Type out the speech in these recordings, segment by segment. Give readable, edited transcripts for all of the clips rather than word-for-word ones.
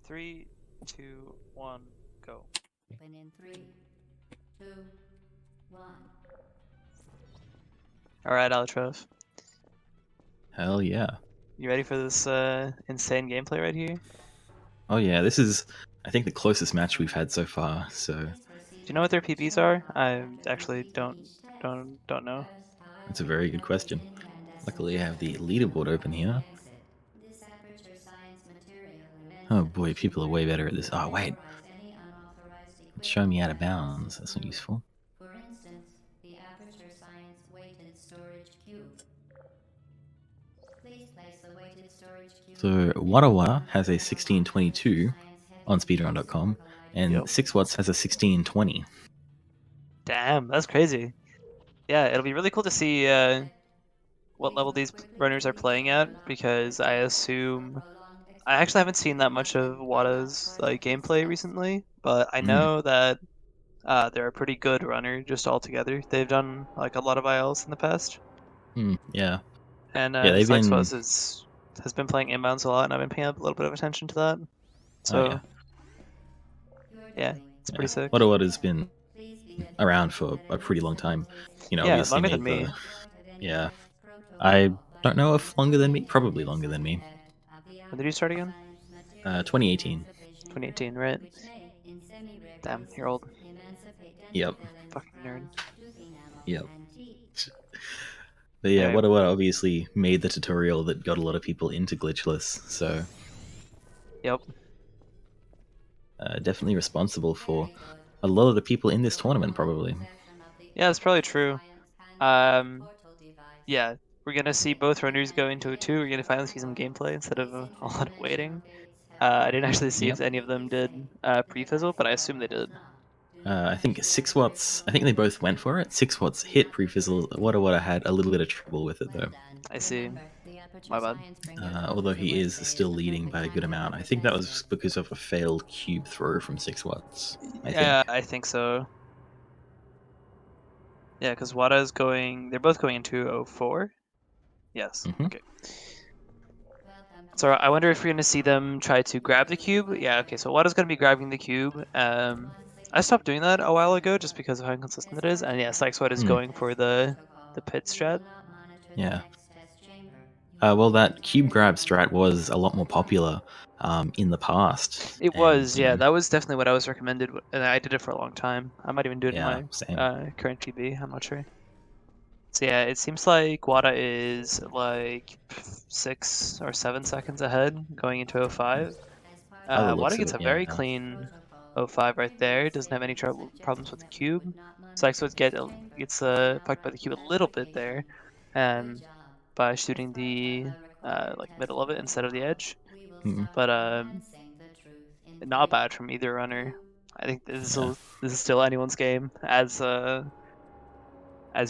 3, 2, 1, go. Open in 3, 2, 1. Alright, Altrove. Hell yeah. You ready for this insane gameplay right here? Oh yeah, this is, I think, the closest match we've had so far, so Do you know what their PBs are? I actually don't know. that's a very good question. Luckily I have the leaderboard open here. Oh boy, people are way better at this. Oh wait, it's showing me out of bounds. That's not useful. For instance, the Aperture Science Weighted Storage Cube. Please place the weighted storage cube. So WadaWada has a 1622 on speedrun.com, and Yep. Sykswats has a 1620. Damn, that's crazy. Yeah, it'll be really cool to see what level these runners are playing at, because I assume I actually haven't seen that much of Wada's gameplay recently, but I know that they're a pretty good runner just altogether. They've done like a lot of ILs in the past, Yeah. and Yeah, they've been... Sykswats has been playing inbounds a lot, and I've been paying a little bit of attention to that. So Oh yeah, it's pretty sick. WadaWada's been around for a pretty long time. You know, Yeah, obviously longer than made me. the... Yeah. I don't know if longer than me. Probably longer than me. When did you start again? 2018. 2018, right? Damn, you're old. Yep. Fucking nerd. Yep. But yeah, Anyway, WadaWada obviously made the tutorial that got a lot of people into Glitchless, so yep. definitely responsible for a lot of the people in this tournament, probably. Yeah, that's probably true. Yeah, we're gonna see both runners go into a 2. We're gonna finally see some gameplay instead of a lot of waiting. I didn't actually see if any of them did pre-fizzle, but I assume they did. I think Sykswats, I think they both went for it. Sykswats hit pre-fizzle. WadaWada had a little bit of trouble with it, though. I see. My bad. Although he is still leading by a good amount. I think that was because of a failed cube throw from Sykswats, I think. Yeah, I think so. Yeah, because Wada's going... They're both going into 04? Yes. Okay. So I wonder if we're going to see them try to grab the cube. Yeah, okay, so Wada's going to be grabbing the cube. I stopped doing that a while ago just because of how inconsistent it is. And yeah, Sykswat is going for the pit strat. Yeah. Well, that cube grab strat was a lot more popular in the past. It and, was, yeah, that was definitely what I was recommended, and I did it for a long time. I might even do it in Yeah, my same. current PB, I'm not sure. So yeah, it seems like Wada is like 6 or 7 seconds ahead going into 05. By the looks Wada of gets it, a very yeah. clean 05 right there. Doesn't have any problems with the cube. Sykswat gets fucked by the cube a little bit there, by shooting the like middle of it instead of the edge. But not bad from either runner. I think this is still anyone's game, as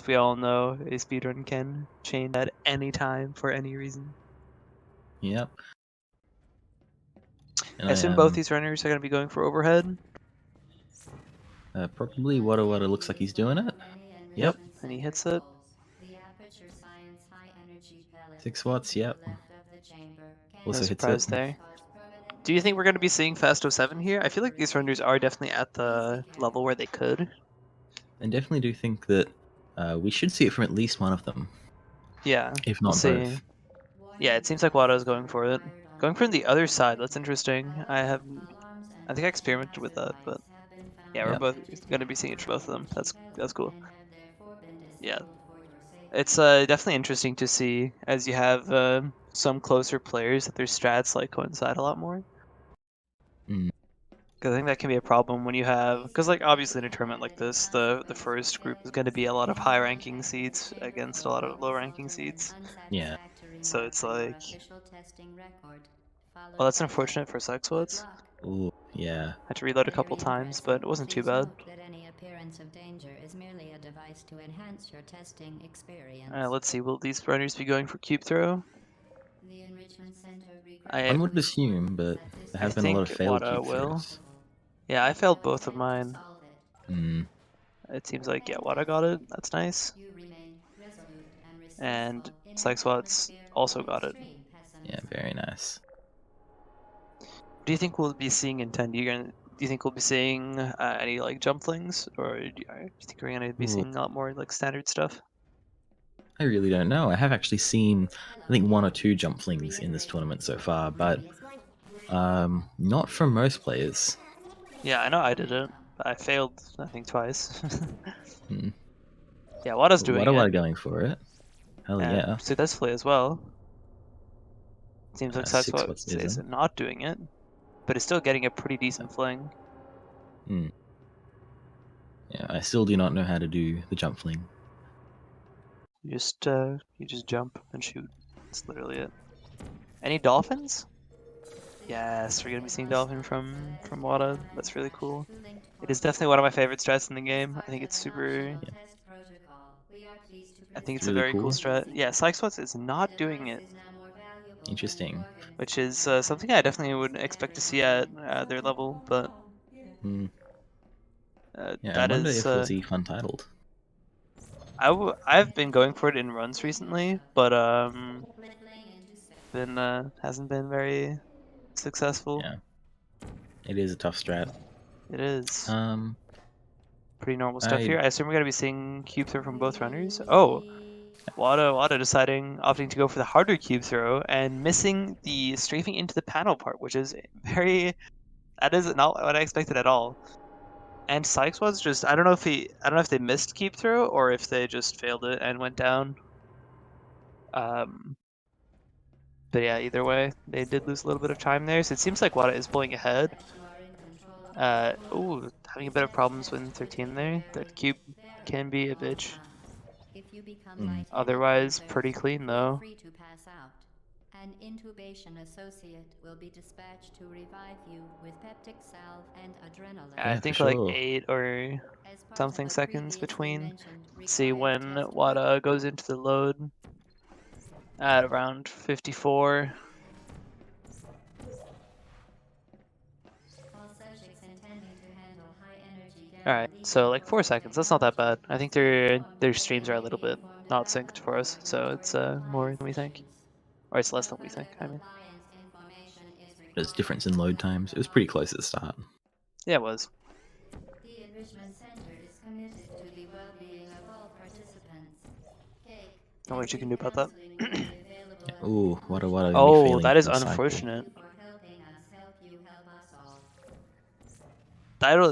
we all know, a speedrun can change at any time for any reason. Yep. And I assume both these runners are going to be going for overhead. probably WadaWada looks like he's doing it. Yep. And he hits it. Sykswats, yep. Also No hits surprise it. there. Do you think we're going to be seeing Fast 07 here? I feel like these runners are definitely at the level where they could. I definitely do think that we should see it from at least one of them. Yeah, if we'll not see. both. Yeah, it seems like Wada is going for it. Going from the other side, that's interesting. I think I experimented with that, but yeah, we're both going to be seeing it for both of them. That's cool. Yeah, it's definitely interesting to see as you have some closer players that their strats like coincide a lot more. Because I think that can be a problem when you have, because like obviously in a tournament like this, the first group is going to be a lot of high ranking seeds against a lot of low ranking seeds. Yeah. So it's like, well, that's unfortunate for Sykswats. Ooh, yeah. I had to reload a couple times, but it wasn't too bad. Let's see, will these runners be going for cube throw? One would assume, but there have been a lot of failed Wada cube will. throws. Yeah, I failed both of mine. Hmm. It seems like, yeah, Wada got it. That's nice. And Sykswats also got it. Yeah, very nice. do you think we'll be seeing in 10? Do you think we'll be seeing any like jumplings, or do you think we're gonna be Ooh, seeing a lot more like standard stuff? I really don't know. I have actually seen, I think, Hello, one or game. two To jumplings in this reiterate, tournament so you far, will but be exploring. not from most players. Yeah, I know I did it, Welcome. but I failed I think twice. Hmm. Yeah, Wada's doing it, WadaWada going for it. Hell and yeah. successfully as well. Seems like Sykswats Sykswats is isn't. not doing it, but is still getting a pretty Uh, decent fling. hmm. Yeah, I still do not know how to do the jump fling. You just jump and shoot. That's literally it. Any dolphins? Yes, we're gonna be seeing dolphin from Wada. That's really cool. It is definitely one of my favorite strats in the game. I think it's super. Yeah, I think it's it's a really very cool cool. strat. Yeah, Sykswats is not doing it, Interesting. which is something I definitely would expect to see at their level. But Hmm. Yeah, I that wonder is if we'll see fun titled. I've been going for it in runs recently, but been hasn't been very successful. Yeah, it is a tough strat. It is Um, pretty normal stuff I here. I assume we're gonna be seeing cube throw from both runners. Oh, Wada deciding opting to go for the harder cube throw and missing the strafing into the panel part, which is very that is not what I expected at all. And Sykes was just I don't know if they missed cube throw or if they just failed it and went down. Um, but yeah, either way, they did lose a little bit of time there. So it seems like Wada is pulling ahead. Ooh, having a bit of problems with 13 there. That cube can be a bitch. If you become mm, lighted, Otherwise, users, pretty clean feel though. free to pass out. An intubation associate will be dispatched to revive you with peptic salve and adrenaline. I yeah, for think like sure. 8 or As part of something a seconds previously between. mentioned Let's see required when test Wada goes into the load at around 54. all subjects intending to handle high energy All gamma right, so lethal like 4 seconds. That's not that bad. I think their will streams are a little immediately bit inform the not synced for us, laboratory so for it's any more compliance than we think, issues. or it's less No than we think. further I mean, compliance information is There's required difference in load until times. It the was pretty lobby. close at the start. yeah, it was. The Enrichment Center is committed to the well-being of all participants. Cake, Not much you can instant do about that. counseling will be available Yeah. at the Ooh, conclusion WadaWada of gonna be Oh, failing that is full cycle. Thank unfortunate. you for helping us help you help us all.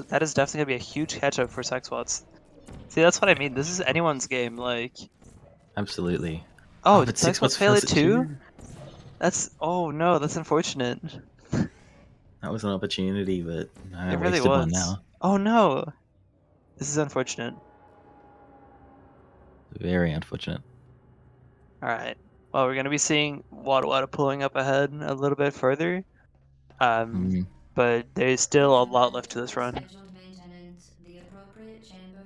That is definitely gonna be a huge catch-up for Sykswats. See, that's what I mean. This is anyone's game. Like, Absolutely. Oh, oh, but did Sykswats Sykswats fail fails it it too? too. Oh no, that's unfortunate. That was an opportunity, but I It really wasted one was. now. Oh no, this is unfortunate. Very unfortunate. All right. Well, we're gonna be seeing WadaWada pulling up ahead a little bit further. Um, Mm. but there's still a lot left to this run.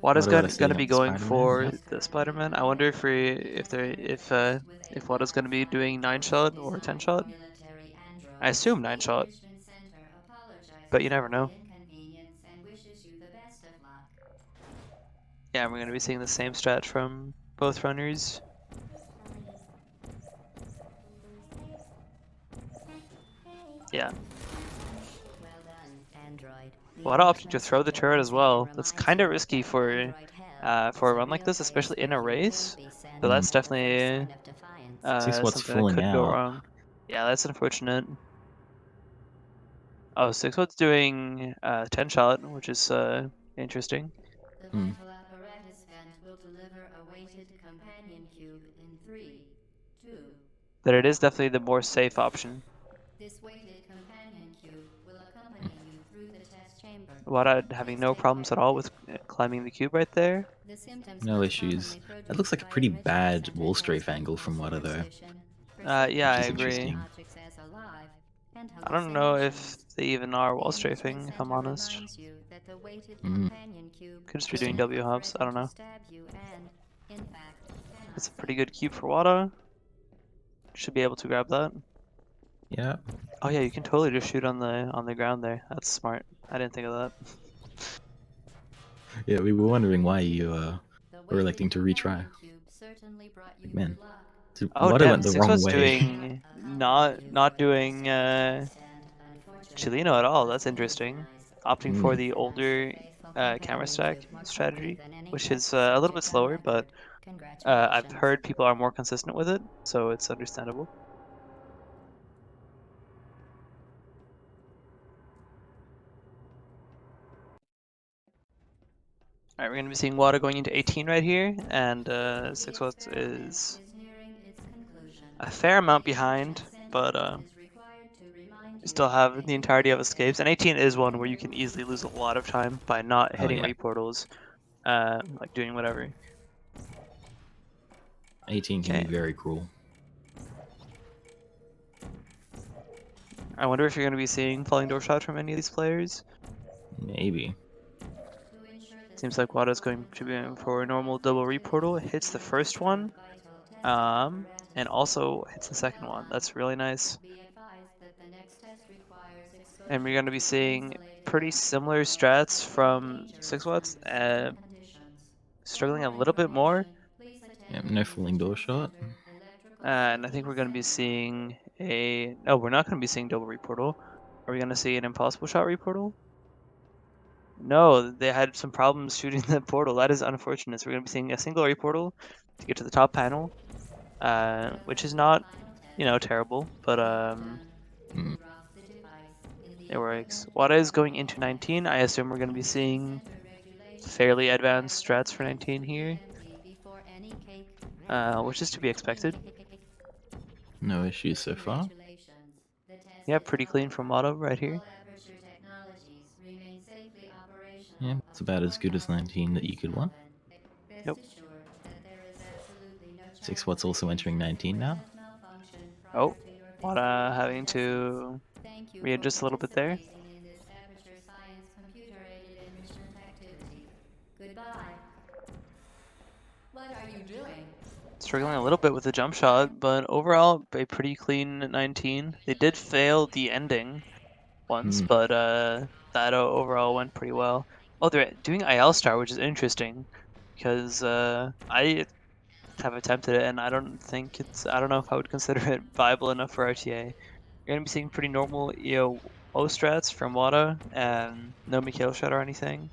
Wada's WadaWada gonna setting up be the going Spider-Man. for Yep. the Spider-Man. I wonder if Wada's gonna be doing 9 shot or 10 shot. I assume 9 shot, but you never know. Yeah, we're gonna be seeing the same strat from both runners. Yeah, Well done, Android. The Wada opting to Enrichment throw the Center turret as once again well. That's reminds kind of you risky that Android hell for is a a run like real this, place especially in a where you will race. be So sent Mm. that's at the first definitely sign of defiance. Sykswats something that falling could go out. wrong. Yeah, that's unfortunate. Oh, Sykswats doing 10 shot, which is interesting. The Mm. vital apparatus vent will deliver a weighted companion cube in 3, 2. But it is definitely the more safe option. This weighted companion cube will accompany you through the test chamber. Wada having Please no take problems at care. all with climbing the cube right there. The symptoms No most issues. commonly That looks produced like a by pretty Enrichment bad Center wall strafe testing angle are from Wada though, superstition, Yeah, I which is perceiving agree. interesting. objects as alive, and I don't know if hallucinations. they even are The wall Enrichment strafing, if I'm Center honest. reminds you that the weighted Mm. companion cube Could just be will doing Interesting. W never hops. I threaten don't to know. stab you and, in fact, cannot That's a stab pretty good you. cube for Wada. Should be able to grab that. Yeah. Oh yeah, you can totally just shoot on the ground there. That's smart. I didn't think of that. Yeah, we were wondering why you The were weighted electing to retry. companion cube certainly brought you Like, good man, luck. Oh Wada damn, went the Six wrong was way. doing not doing Chileno at all. That's interesting. Opting for Hmm. the older camera stack strategy, which is a little bit slower, but I've heard people are more consistent with it, so it's understandable. All right, we're going to be seeing WadaWada going into 18 right here, and Sykswats is a fair amount behind, but we still have the entirety of escapes. And 18 is one where you can easily lose a lot of time by not Oh hitting yeah. reportals, like doing whatever. 18 can be Okay, very cruel. I wonder if you're going to be seeing falling door shots from any of these players. Maybe. Seems like WadaWada's going to be for a normal double reportal. It hits the first one, and also hits the second one. That's really nice. And we're going to be seeing pretty similar strats from Sykswats, struggling a little bit more. Yeah, no falling door shot. And I think we're going to be seeing a... No, we're not going to be seeing double reportal. Are we going to see an impossible shot reportal? No, they had some problems shooting the portal. That is unfortunate. So we're going to be seeing a single reportal to get to the top panel, which is not, terrible, but Hmm. it works. Wada is going into 19. I assume we're going to be seeing fairly advanced strats for 19 here, which is to be expected. No issues so far. Yeah, pretty clean from Wada right here. Yeah, it's about as good as 19 that you could want. Yep. Sykswats also entering 19 now. Oh, Wada having to readjust a little bit there. Goodbye. What are you doing? Struggling a little bit with the jump shot, but overall a pretty clean 19. They did fail the ending once, Hmm. but that overall went pretty well. Oh, they're doing IL Star, which is interesting because I have attempted it and I don't know if I would consider it viable enough for RTA. You're gonna be seeing pretty normal EO strats from WADA and no Mikhail shot or anything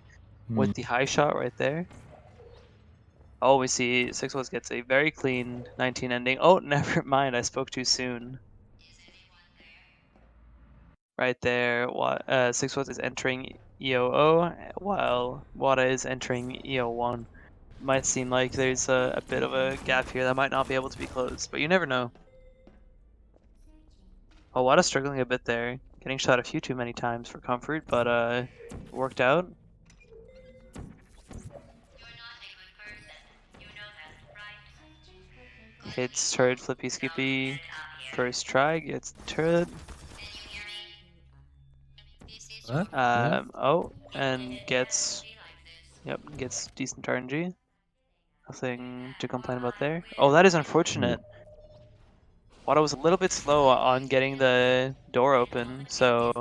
Hmm. with the high shot right there. Oh, we see Sykswats gets a very clean 19 ending. Oh, never mind, I spoke too soon. Right there, Sykswats is entering EOO while WADA is entering EO1. Might seem like there's a bit of a gap here that might not be able to be closed, but you never know. Oh, WADA's struggling a bit there, getting shot a few too many times for comfort, but worked out. Hits turret flippy skippy first try, gets the turret. What? Yeah. Oh, and gets decent RNG. Nothing to complain about there. Oh, that is Ooh. unfortunate. Wada was a little bit slow on getting the door open, so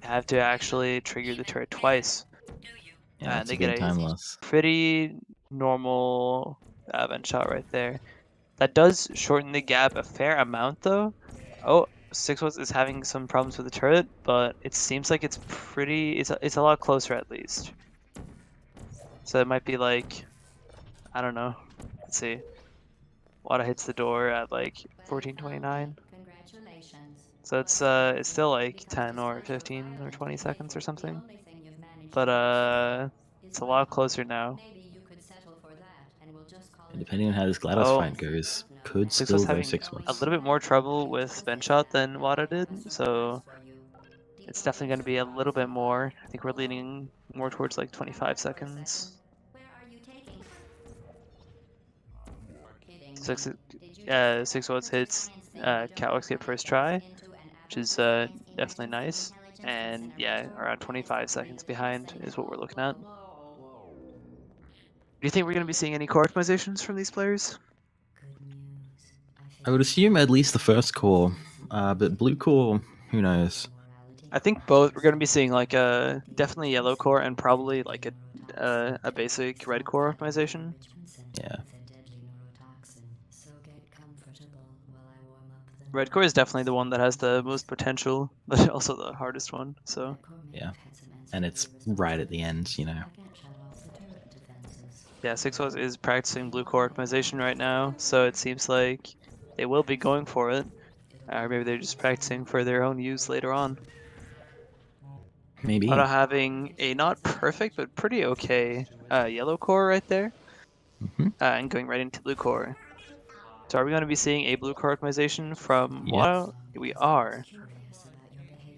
I have to actually trigger the turret twice. Yeah, And that's a they get big a time loss. pretty normal vent shot right there. That does shorten the gap a fair amount, though. Oh, Sykswats is having some problems with the turret, but it seems like it's a lot closer at least. So it might be like, I don't know. Let's see. Wada hits the door at like 14:29. So it's still like 10 or 15 or 20 seconds or something. But it's a lot closer now. And depending on how this GLaDOS Oh, fight goes, could Sykswats still go having a 6-1. little bit more trouble with bench shot than Wada did, so it's definitely going to be a little bit more. I think we're leaning more towards like 25 seconds. Six, Sykswats hits Catwalk skip first try, which is definitely nice. And yeah, around 25 seconds behind is what we're looking at. Do you think we're going to be seeing any core optimizations from these players? I would assume at least the first core, but blue core, who knows? I think both. We're going to be seeing like a definitely yellow core and probably like a basic red core optimization. Yeah. Red core is definitely the one that has the most potential, but also the hardest one. So yeah, and it's right at the end, you know. yeah, Sykswats is practicing blue core optimization right now, so it seems like they will be going for it. Or maybe they're just practicing for their own use later on. Maybe. Auto having a not perfect but pretty okay yellow core right there, and going right into blue core. So are we going to be seeing a blue core optimization from Yep. Wada? We are.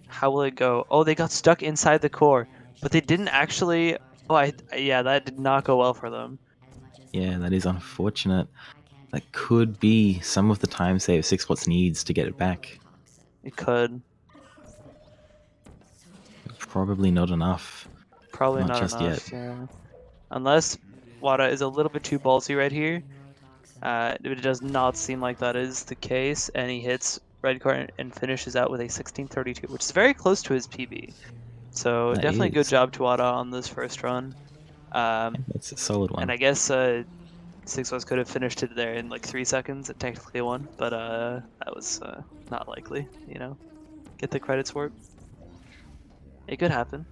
How will it go? Oh, they got stuck inside the core, but they didn't actually. Oh, yeah, that did not go well for them. Yeah, that is unfortunate. That could be some of the time save Sykswats needs to get it back. It could. Probably not enough. Probably Not not just yet. enough, yeah. Unless Wada is a little bit too ballsy right here. It does not seem like that is the case, and he hits red card and finishes out with a 1632, which is very close to his PB. So That definitely good is. job to Wada on this first run. That's a solid And one. I guess Sykswats could have finished it there in like 3 seconds and technically won, but that was not likely. Get the credits for it. It could happen.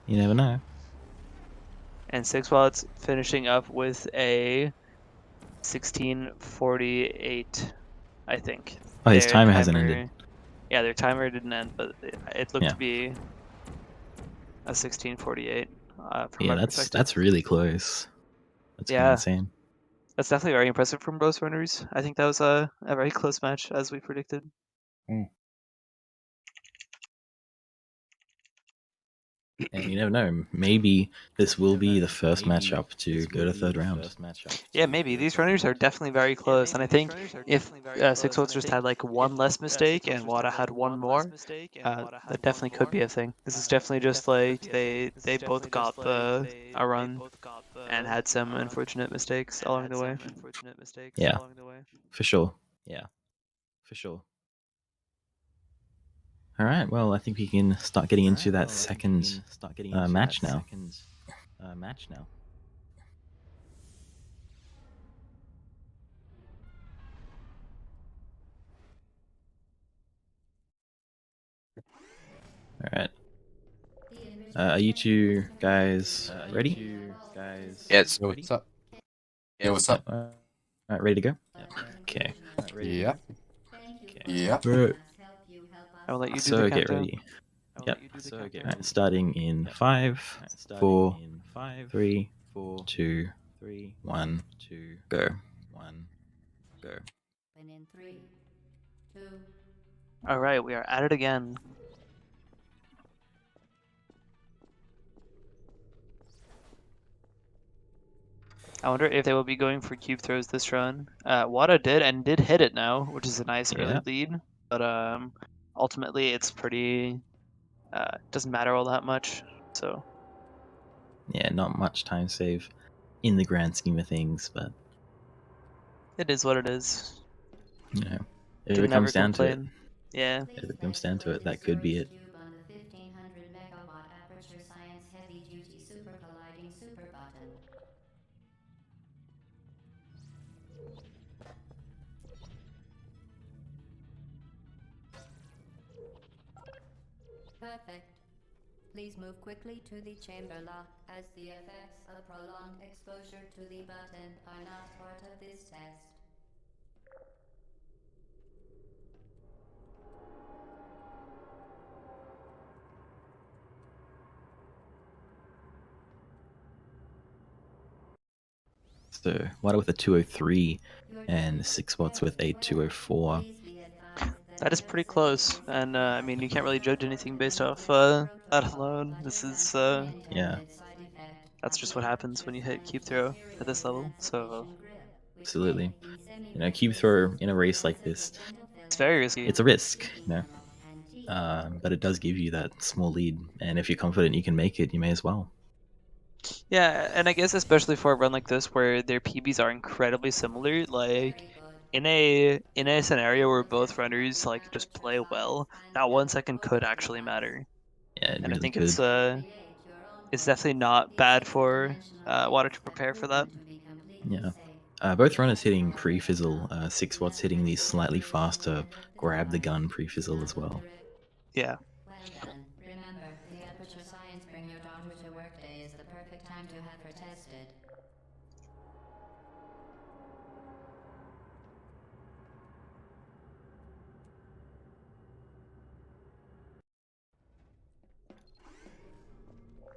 You never know. And Sykswats finishing up with a 1648, I think. Oh, his Their timer hasn't ended. timer, yeah, their timer didn't end, but it looked Yeah. to be a 1648 from Yeah, my perspective. that's really close. That's kind of Yeah, insane. that's definitely very impressive from both runners. I think that was a very close match, as we predicted. And you never know. Maybe this will be the first matchup to go to third round. Yeah, maybe. These runners are definitely very close, and I think if Sykswats just had like one less mistake and Wada had one more, that definitely could be a thing. This is definitely just like they both got a run and had some unfortunate mistakes along the way. Yeah, for sure. Yeah, for sure. All right. Well, I think we can start getting into that second match now. All right. Are you two guys ready? Yeah, so what's up? Yeah, what's up? All right, ready to go? Okay. Yeah. Yeah. All right. I'll let you do So the get countdown. ready. Yep. All right, starting in 5, 4, 3, 2, 1, go. And in 3, 2, All right, we are at it again. I wonder if they will be going for cube throws this run. Wada did and did hit it now, which is a nice early Yeah. lead. But ultimately, it's pretty. Doesn't matter all that much. So Yeah, not much time save in the grand scheme of things, but it is what it is. you know, if Can it never comes down to it, complain. Yeah. if it comes down to it, that could be it. on the 1500 megawatt aperture science heavy duty super colliding super button. Perfect. Please move quickly to the chamber lock, as the effects of prolonged exposure to the button are not part of this test. So Wada with a 203 and Sykswats with a 204. That is pretty close, and I mean you can't really judge anything based off that alone. This is Yeah, that's just what happens when you hit cube throw at this level. So absolutely. You know, cube throw in a race like this, it's very risky. it's a risk, you know. But it does give you that small lead, and if you're confident you can make it, you may as well. Yeah, and I guess especially for a run like this where their PBs are incredibly similar, like in a scenario where both runners like just play well, that 1 second could actually matter. Yeah, it And I really think could. it's definitely not bad for Water to prepare for that. Yeah. Both runners hitting pre-fizzle. Sykswats hitting the slightly faster grab the gun pre-fizzle as well. Yeah. Well done. Remember, the Aperture Science Bring Your Daughter to Work Day is the perfect time to have her tested.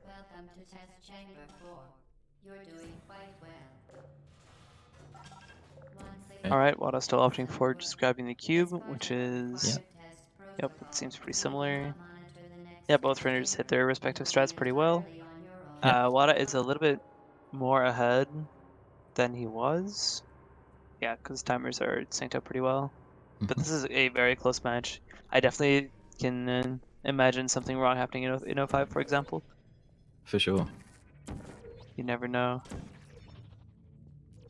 Welcome to Test Chamber 4. You're doing quite well. Okay. Alright, Wada's still opting for just grabbing the cube, which is... Yeah. Yep, it seems pretty similar. Yeah, both runners hit their respective strats pretty well. Yep. Wada is a little bit more ahead than he was. Yeah, because timers are synced up pretty well. But Mhm. this is a very close match. I definitely can imagine something wrong happening in 05, for example. For sure. You never know.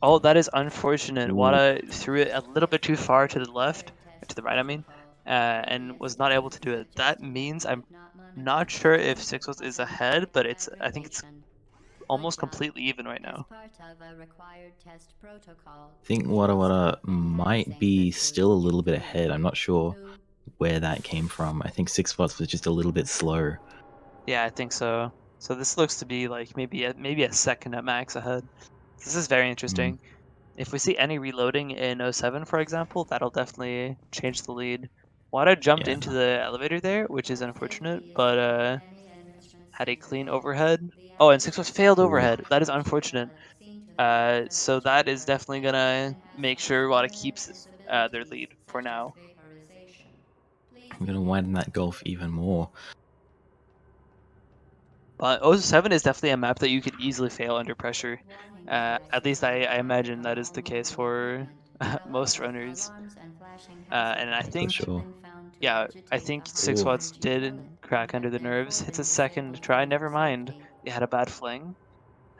Oh, that is unfortunate. Ooh. Wada threw it a little bit too far to the left, to the right, I mean, and was not able to do it. That means I'm not sure if Sykswats is ahead, but I think it's almost completely even right now. I think WadaWada might be still a little bit ahead. I'm not sure where that came from. I think Sykswats was just a little bit slow. Yeah, I think so. So this looks to be like maybe a second at max ahead. This is very interesting. If we see any reloading in 07, for example, that'll definitely change the lead. Wada jumped Yeah. into the elevator there, which is unfortunate, but had a clean overhead. Oh, and Sykswats failed Ooh. overhead. That is unfortunate. So that is definitely gonna make sure Wada keeps their lead for now. I'm gonna widen that gulf even more. But 07 is definitely a map that you could easily fail under pressure. At least I imagine that is the case for most runners. And I For think, sure. yeah, I think Ooh. Sykswats did crack under the nerves. Hits a second try, never mind. He had a bad fling.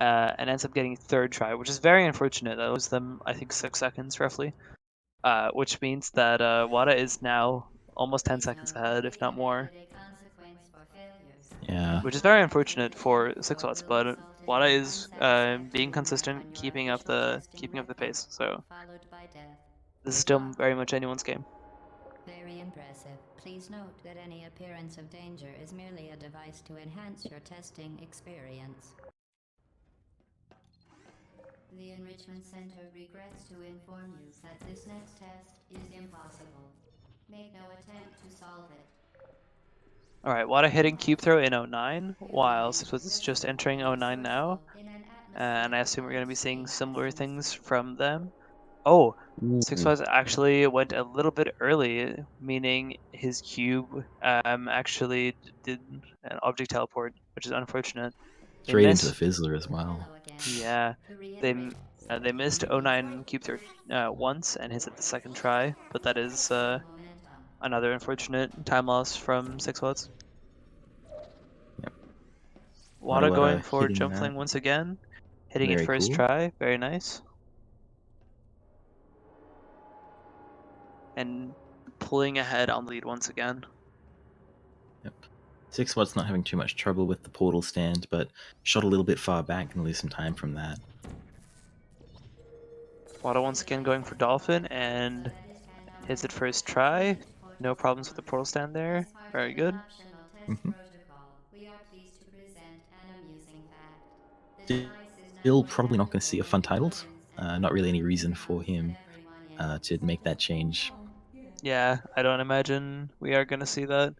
And ends up getting third try, which is very unfortunate. That was them, I think, 6 seconds roughly. Which means that Wada is now almost 10 seconds ahead, if not more. Yeah. Which is very unfortunate for Sykswats, but Wada is being consistent, keeping up the pace. So this is still very much anyone's game. Very impressive. Please note that any appearance of danger is merely a device to enhance your testing experience. The Enrichment Center regrets to inform you that this next test is impossible. Make no attempt to solve it. All right, Wada hitting cube throw in 09, while Sykswats is just entering 09 now. And I assume we're going to be seeing similar things from them. Oh, Ooh. Sykswats actually went a little bit early, meaning his cube actually did an object teleport, which is unfortunate. They Straight into the missed, fizzler as well. Hello again. yeah, To they reiterate, they missed 09 cube throw once and hits it the second try, but that is momentum. another unfortunate time loss from Sykswats. Yep. Wada going WadaWada for hitting jump that. fling once again, hitting it Very first cool. try, very nice. And pulling ahead on lead once again. Yep. Sykswats not having too much trouble with the portal stand, but shot a little bit far back and lose some time from that. Wada once again going for Dolphin and hits it first try. No problems with the portal stand there. Very good. Still probably not going to see a fun titles. Not really any reason for him to make that change. Yeah, I don't imagine we are going to see that.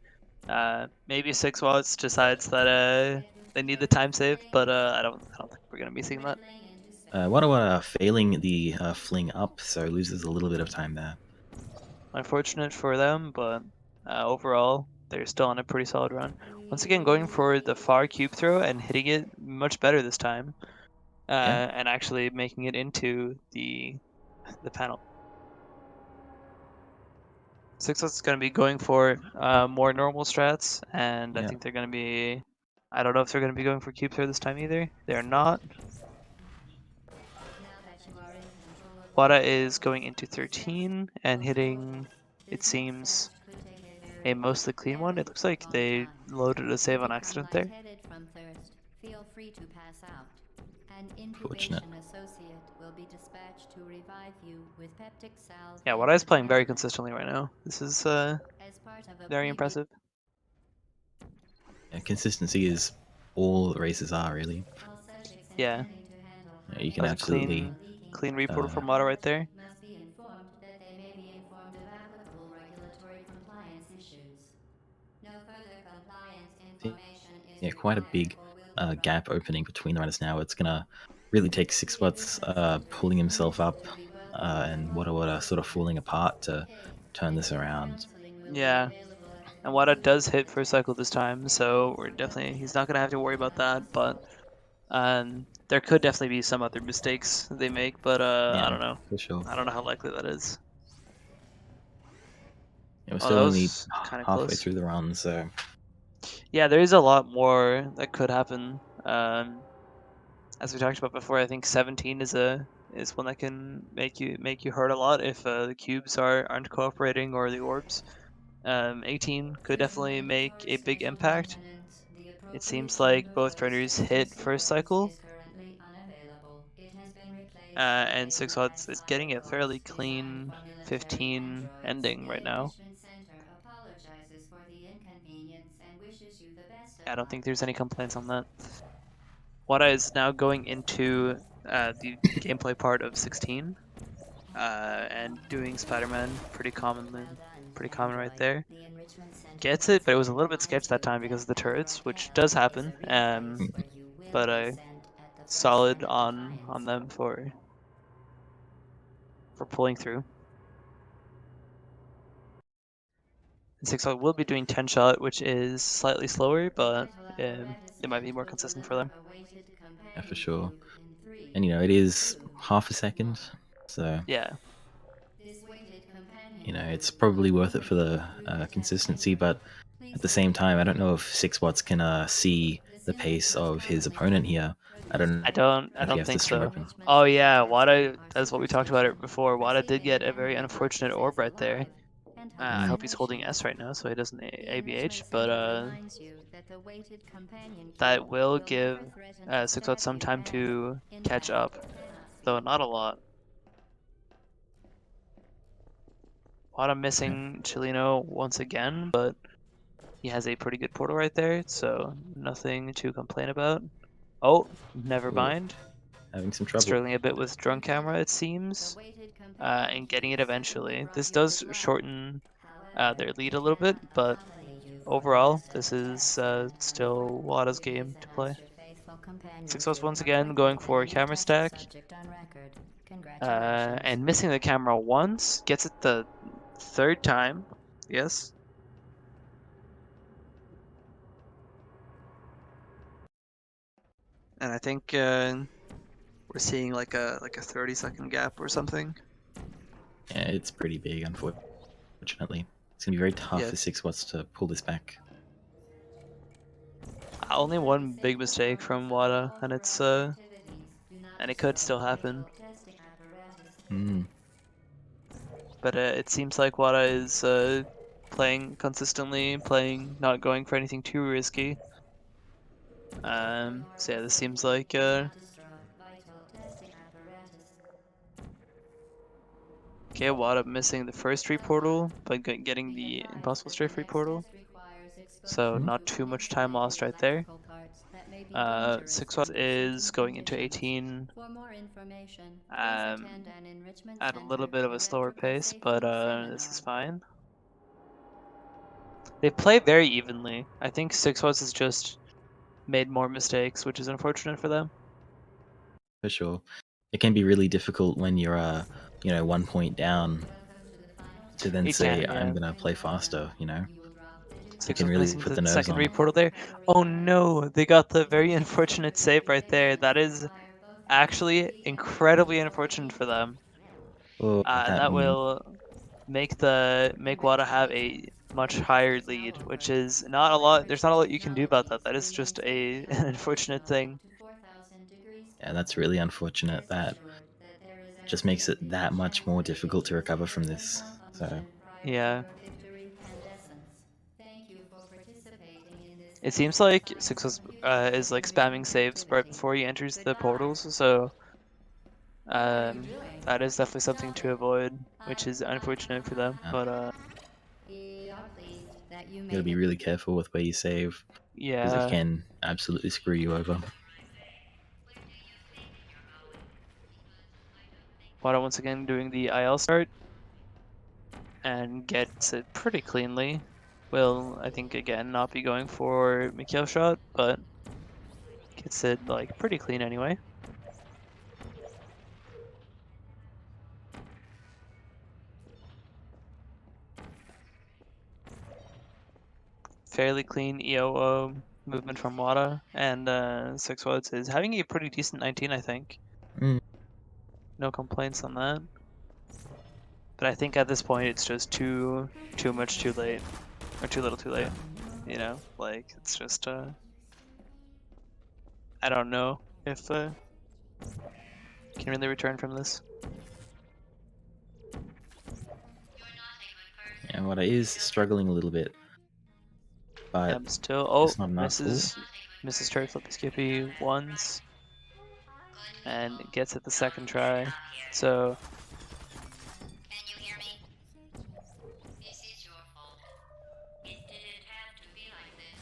Maybe Sykswats decides that they need the time save, but I don't think we're going to be seeing that. WadaWada failing the fling up, so loses a little bit of time there. Unfortunate for them, but overall, they're still on a pretty solid run. Once again, going for the far cube throw and hitting it much better this time, Yeah. and actually making it into the panel. Sykswats is going to be going for more normal strats, and I Yeah. think they're going to be... I don't know if they're going to be going for cube throw this time either. They're not. Wada is going into 13 and hitting, it seems, a mostly clean one. It looks like they loaded a save on accident there. Feel free to pass out. An Fortunate. incubation associate will be dispatched to revive you with peptic salve. Yeah, and Wada is playing very adrenaline. consistently right now. This is As part of a very previous impressive. Yeah, consistency is all races are, really. all subjects Yeah, intending to handle You that can was a absolutely. clean reporter Uh, from Wada right there. must be informed that they may be informed of applicable regulatory compliance issues. No further compliance information is yeah, quite a required big or will be gap opening between the runners now. It's gonna really take Sykswats pulling himself up and WadaWada sort of falling apart to turn this around. Yeah, and Wada does hit first cycle this time, so he's not gonna have to worry about that. But there could definitely be some other mistakes they make, but I Yeah, don't know. for sure. I don't know how likely that is. Yeah, we're Oh, that still only was kind of halfway close. through the run, so Yeah, there is a lot more that could happen. As we talked about before, I think 17 is one that can make you hurt a lot if the cubes aren't cooperating or the orbs. 18 could definitely make a big impact. It seems like both trainers hit first cycle, and Sykswats is getting a fairly clean 15 ending right now. I don't think there's any complaints on that. Wada is now going into the gameplay part of 16 and doing Spider-Man pretty common right there. Gets it, but it was a little bit sketched that time because of the turrets, which does happen. But solid on them for pulling through. And Six will be doing 10 shot, which is slightly slower, but it might be more consistent for them. yeah, for sure. And it is half a second, so Yeah, it's probably worth it for the consistency. But at the same time, I don't know if Sykswats can see the pace of his opponent here. I don't know I if he don't has the think stream so. open. Oh yeah, Wada. That's what we talked about it before. Wada did get a very unfortunate orb right there. I hope he's holding S right now so he doesn't ABH, but that will give Sykswats some time to catch up, though not a lot. Wada missing Chilino once again, but he has a pretty good portal right there, so nothing to complain about. Oh, never Ooh, mind. having some trouble. Struggling a bit with drone camera, it seems, and getting it eventually. This does shorten their lead a little bit, but overall, this is still Wada's game to play. Sykswats once again going for a camera stack, and missing the camera once, gets it the third time. Yes. And I think we're seeing like a 30-second gap or something. Yeah, it's pretty big, unfortunately. It's gonna be very tough Yeah, for Sykswats to pull this back. only one big mistake from Wada, and it could still happen. Mm. But it seems like Wada is playing consistently, not going for anything too risky. So yeah, this seems like okay, Wada missing the first free portal, but getting the impossible straight free portal. So Mhm. not too much time lost right there. Sykswats is going into 18 For more information, please um, attend an enrichment at a little center bit of a slower electrical pace, safety but this is seminar. fine. They play very evenly. I think Sykswats has just made more mistakes, which is unfortunate for them. For sure. It can be really difficult when you're 1 point down to then It say can, I'm yeah. gonna play faster. It can Sykswats really missing put the the nerves second on. reportal there. Oh no, they got the very unfortunate save right there. That is actually incredibly unfortunate for them. Oh, And that that will make Wada have a much higher lead, which is not a lot. There's not a lot you can do about that. That is just an unfortunate thing. yeah, that's really unfortunate. That just makes it that much more difficult to recover from this. So Yeah. It seems like Sykswats is like spamming saves right before he enters the portals, so that is definitely something to avoid, which is unfortunate for them. Yeah. But We are pleased that you You gotta made be it. really careful with where you save because it yeah, can absolutely screw you over. Wada once again doing the IL start and gets it pretty cleanly. Will, I think, again, not be going for Mikhail shot, but gets it like pretty clean anyway. Fairly clean EOO movement from Wada, and Sykswats is having a pretty decent 19, I think. Mm. No complaints on that. But I think at this point it's just too much too late, or too little too late. You know, like it's just I don't know if can really return from this. And what is struggling a little bit, but I'm still it's not enough. Ooh. misses turret flippy skippy once and gets it the second try. So Can you hear me? This is your fault. It didn't have to be like this.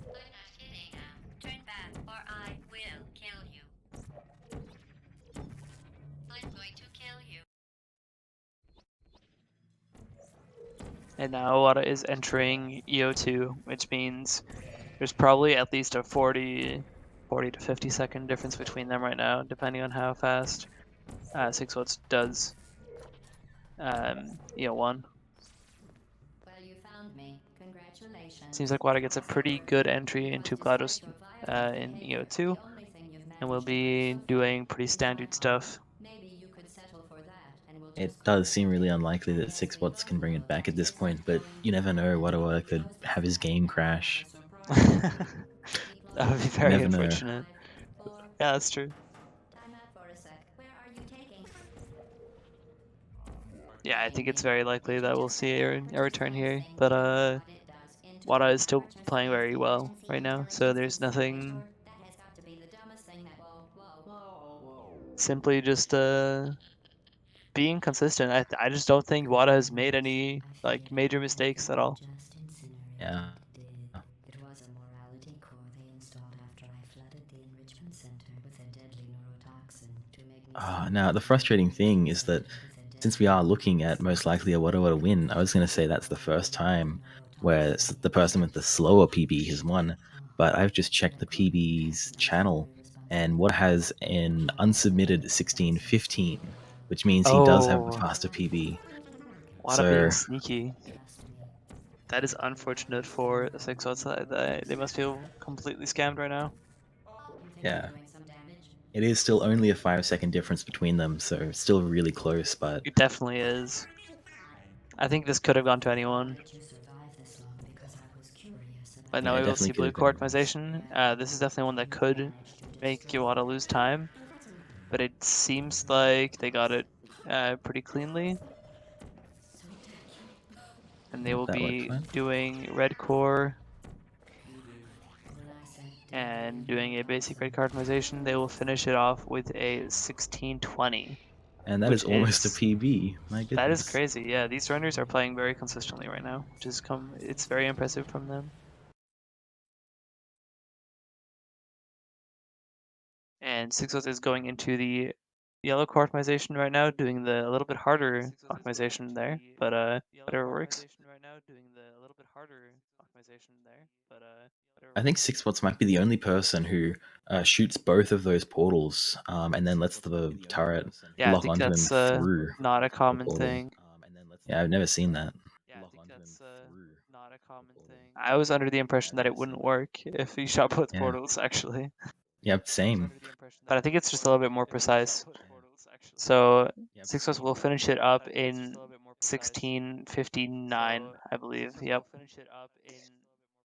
I'm not kidding now. Turn back or I will kill you. I'm going to kill you. and now Wada is entering EO2, which means there's probably at least a 40 to 50-second difference between them right now, depending on how fast Sykswats does EO1. Well, you found me. Congratulations. Seems like Wada gets a pretty good entry You into want to start GLaDOS your violent in behavior. EO2, The only thing you've and we'll managed to do be so far doing pretty is standard self-harm. stuff. Maybe you could settle for that, and we'll It just call does it a seem really day. unlikely that Sykswats can bring it back at this point, but you never know. WadaWada could have his game crash. That would be You very never know. unfortunate. Yeah, that's true. Time out for a sec. Where are you taking? Yeah, I think it's very likely that we'll see a return here, Thing but what it does into Wada an is still emergency playing very well emergency right now, so intelligence there's nothing. incinerator. That has got to be the dumbest thing that. Whoa. Simply just being consistent. I just don't think Wada has made any like major mistakes at all. Just Yeah. incinerated. It was a morality core they installed after I flooded the enrichment center with a deadly neurotoxin to make me. Now, the frustrating thing is that since we are looking at most likely a WadaWada win, I was going to say that's the first time where the person with the slower PB has won. But I've just checked the PB's channel, and Wada has an unsubmitted 1615, which means he does have the Oh, faster PB. Wada being So, sneaky. That is unfortunate for the Sykswats. They must feel completely scammed right now. yeah, it is still only a 5-second difference between them, so it's still really close, but It definitely is. I think this could have gone to anyone. But now yeah, it we will definitely see could blue have been. optimization. This is definitely one that could make Wada lose time, but it seems like they got it pretty cleanly, and they will That worked be fine. doing red core and doing a basic red card optimization. They will finish it off with a 1620, And that is which almost a is PB. My that is goodness. crazy. Yeah, these runners are playing very consistently right now, which is it's very impressive from them. And Sykswats is going into the yellow core optimization right now, doing the a little bit harder optimization there, but whatever works. I think Sykswats might be the only person who shoots both of those portals and then lets the turret Yeah, I lock think onto him that's through not a the common portal. thing. Yeah, I've never seen that. I was under the impression that it wouldn't work if you shot both Yeah. portals, actually. Yep, same. But I think it's just a little bit more precise. So Sykswats will finish it up in 1659, I believe. Yep.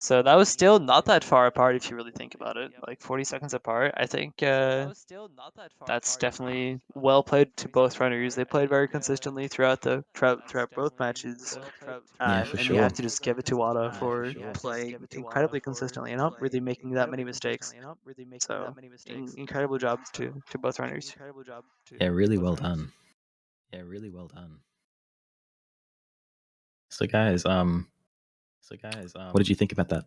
So that was still not that far apart if you really think about it, like 40 seconds apart. I think that's definitely well played to both runners. They played very consistently throughout throughout both matches. Yeah, for And you have sure. to just give it to Wada for playing incredibly consistently and not really making that many mistakes. So incredible job to both runners. Yeah, really well done. Yeah, really well done. So guys, what did you think about that?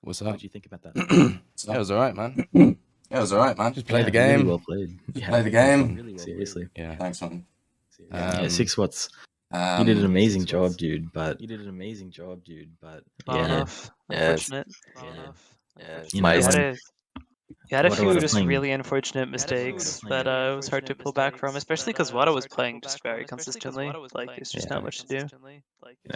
What's up? What did you think about that? Yeah, it was alright, man. Yeah, it was alright, man. Just play the Yeah, really game. well played. Yeah, Play the game. really well seriously. Yeah. Thanks, man. Yeah, Sykswats, you You did an amazing job, dude. But Well yeah, enough. Yeah, it's, Unfortunate. yeah, it's you my know, You had when a You had a Wada few Wada just playing, really unfortunate mistakes that it was hard to pull back from, especially because Wada was playing just very consistently. Like, there's just not much to do.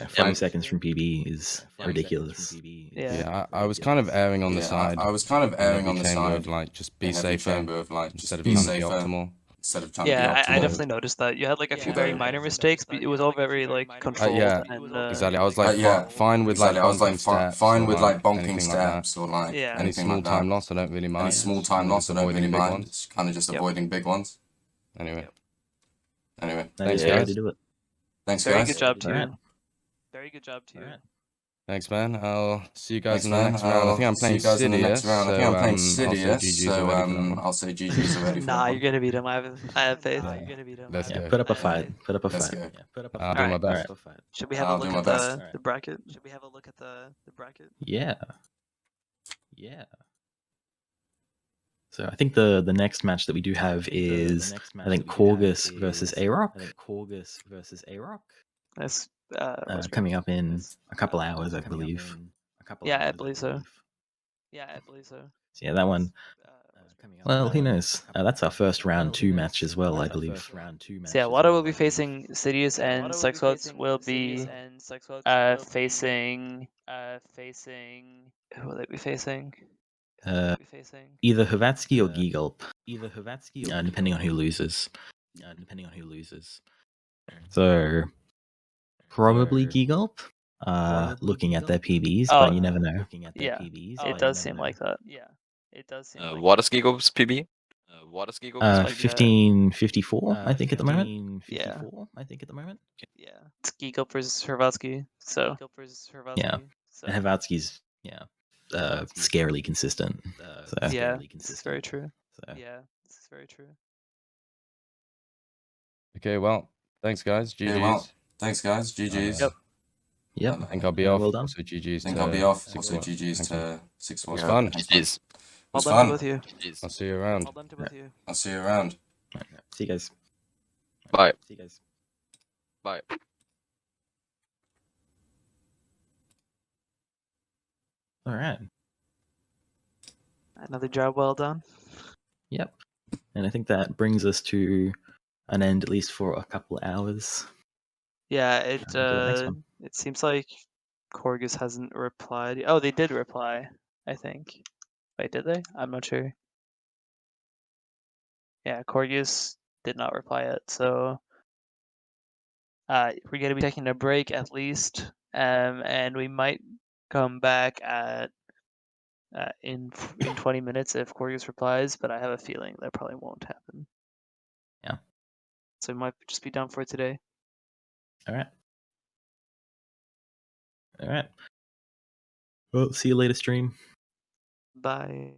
40 seconds from PB is ridiculous. Yeah. Yeah, I was kind of erring on the side I was kind of in erring every on the chamber side of like just be in every safer chamber of like instead just of be trying to be safer optimal. instead of trying to be Yeah, I optimal. definitely noticed that. You had like a few very minor mistakes, but it was all very like controlled Yeah, and exactly. I was like yeah, fine with like exactly. I was like bonking steps fine or with like like bonking anything like that. steps or like yeah. Any anything small like time that. loss, I don't really mind. Any small It's time kind of loss, just I don't really avoiding big mind. ones. It's kind of just Yep. avoiding big ones. Anyway, Anyway, That Thanks, is the way guys. to do it. thanks, Very guys. good job to Alright. you. Very good job to you. thanks, man. I'll see you guys Thanks, in the man. next round. I think I'm I'll see playing you guys in the Cydia, next round. I think I'm so playing I'll say Cydia, GG's so already for that one. I'll say GG's already for that Nah, one. you're gonna beat him. I have faith. Let's Yeah, go. put up a fight. Put up a Let's fight. go. I'll do my best. Should we have a I'll look do my at best. the bracket? Yeah. So I think the next match that we do have is I think Corgus versus A-Rock. That's Coming up in a couple hours, I believe. yeah, I believe so. So yeah, that one. Well, who knows? That's our first round 2 match as well, I believe. So yeah, Wada will be facing Sidious and Sykswats will be facing who will they be facing? Either Havatsky or Gigulp, depending on who loses. So probably Gigulp, looking at their PBs, Oh, but you never know. yeah, it does seem like that. what is Gigo's PB? What is Gigo's PB? 1554, I think, at the moment. Yeah. It's Geek versus Hrvatsky, so Yeah. And Havatsky's scarily consistent. So yeah, this is very true. Okay, well, thanks, guys. Okay, well, GG's. thanks, guys. GG's. Yep. Yep. I think I'll be Well off. done. So GG's. I think to I'll be off. Sykswats. Also, GG's Thank you. to Sykswats. was fun. Thanks, man. GG's. It Well was done to fun. both of you. I'll see you around. I'll see you around. See you guys. Bye. Bye. All right. Another job well done. Yep. And I think that brings us to an end, at least for a couple hours. Yeah, Until the next one. it seems like Corgus hasn't replied. Oh, they did reply, I think. Wait, did they? I'm not sure. Yeah, Corgus did not reply yet, so we're gonna be taking a break at least, and we might come back at in 20 minutes if Corgus replies, but I have a feeling that probably won't happen. Yeah. So we might just be done for today. All right. Well, see you later, stream. Bye.